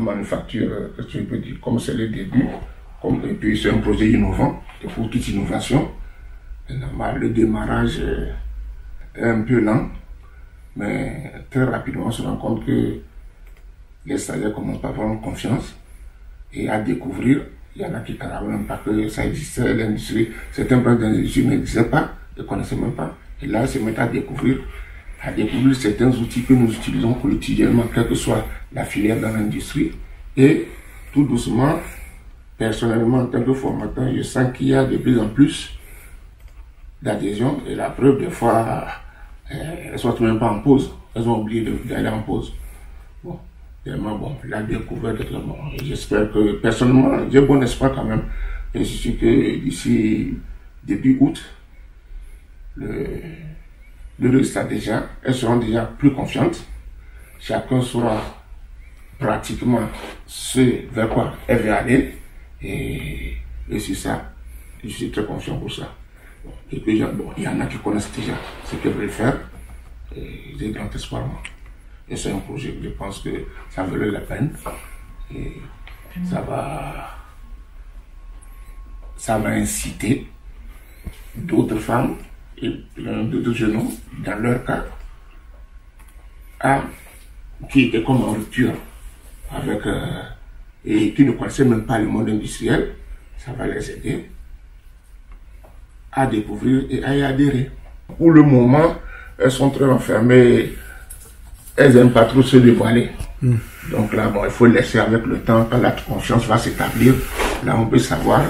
manufacture, je peux dire, comme c'est le début, et puis c'est un projet innovant, et pour toute innovation, c'est normal, le démarrage est un peu lent, mais très rapidement on se rend compte que les stagiaires commencent à prendre confiance et à découvrir. Il y en a qui ne savaient même pas que ça existait, l'industrie, certains branches de l'industrie ne disaient pas, ne connaissaient même pas, et là ils se mettent à découvrir certains outils que nous utilisons quotidiennement, quelle que soit la filière dans l'industrie. Et tout doucement, personnellement, en tant que formateur, je sens qu'il y a de plus en plus d'adhésion. Et la preuve, des fois, elles ne sont même pas en pause. Elles ont oublié d'aller en pause. Bon, vraiment, bon, la découverte est très bon. J'espère que, personnellement, j'ai bon espoir quand même. Et je suis que d'ici début août, le résultat déjà, elles seront déjà plus confiantes. Chacun saura pratiquement ce vers quoi elle veut aller. Et c'est ça, je suis très confiant pour ça. Et puis, bon, il y en a qui connaissent déjà ce qu'elles veulent faire. Et j'ai grand espoir, moi. Et c'est un projet, je pense que ça valait la peine. Et ça va inciter d'autres femmes et d'autres jeunes hommes, dans leur cas, qui étaient comme en rupture avec, et qui ne connaissaient même pas le monde industriel, ça va les aider à découvrir et à y adhérer. Pour le moment, elles sont très enfermées, elles n'aiment pas trop se dévoiler. Donc là, bon, il faut laisser avec le temps, quand la confiance va s'établir, là on peut savoir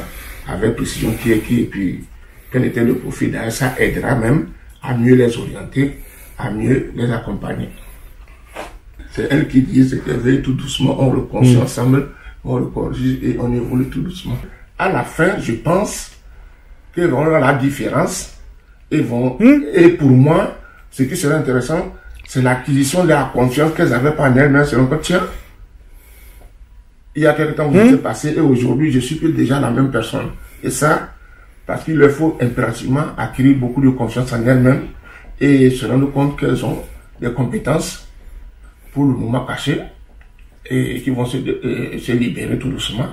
avec précision qui est qui et puis quel était le profil derrière. Ça aidera même à mieux les orienter, à mieux les accompagner. C'est elle qui dit ce qu'elle veut, tout doucement, on le construit ensemble, on le corrige et on évolue tout doucement. À la fin, je pense qu'elles vont avoir la différence et pour moi, ce qui serait intéressant, c'est l'acquisition de la confiance qu'elles avaient pas en elles-mêmes. C'est donc, tiens, il y a quelque temps, vous êtes passé et aujourd'hui, je suis plus déjà la même personne. Et ça, parce qu'il leur faut impérativement acquérir beaucoup de confiance en elles-mêmes et se rendre compte qu'elles ont des compétences pour le moment cachées et qui vont se libérer tout doucement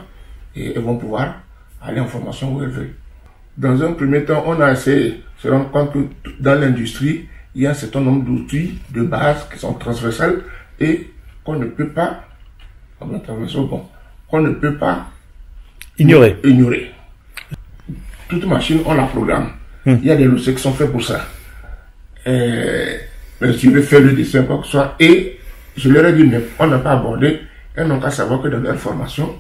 et elles vont pouvoir aller en formation où elles veulent. Dans un premier temps, on a essayé de se rendre compte que dans l'industrie, il y a un certain nombre d'outils de base qui sont transversales et qu'on ne peut pas, qu'on ne peut pas ignorer. Toute machine, on la programme. Il y a des logiciels qui sont faits pour ça. Mais si tu veux faire le dessin, quoi que ce soit, et je leur ai dit, mais on n'a pas abordé, elles n'ont qu'à savoir que dans leur formation,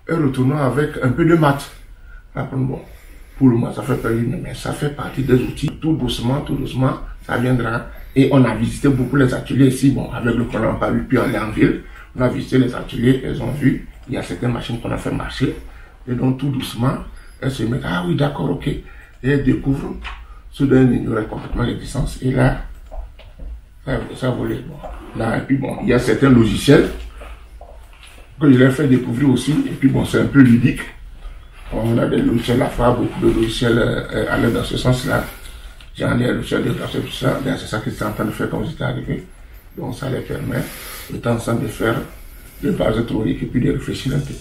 elles retournent avec un peu de maths. Après, bon, pour le moment, ça fait peur, mais ça fait partie des outils. Tout doucement, ça viendra. Et on a visité beaucoup les ateliers ici. Bon, avec le qu'on n'a pas vu, puis on est en ville. On a visité les ateliers, elles ont vu, il y a certaines machines qu'on a fait marcher. Et donc, tout doucement, elles se mettent, ah oui, d'accord, ok. Et elles découvrent ce dont elles ignoraient complètement l'existence. Et là, ça volait. Bon. Là, et puis bon, il y a certains logiciels que je leur fais découvrir aussi. Et puis bon, c'est un peu ludique. On a des logiciels à faire, beaucoup de logiciels aller dans ce sens-là. J'en ai un logiciel de graphisme, tout ça. C'est ça qu'ils sont en train de faire quand vous êtes arrivé. Donc ça les permet de temps en temps de faire des bases théoriques et puis de réfléchir un peu.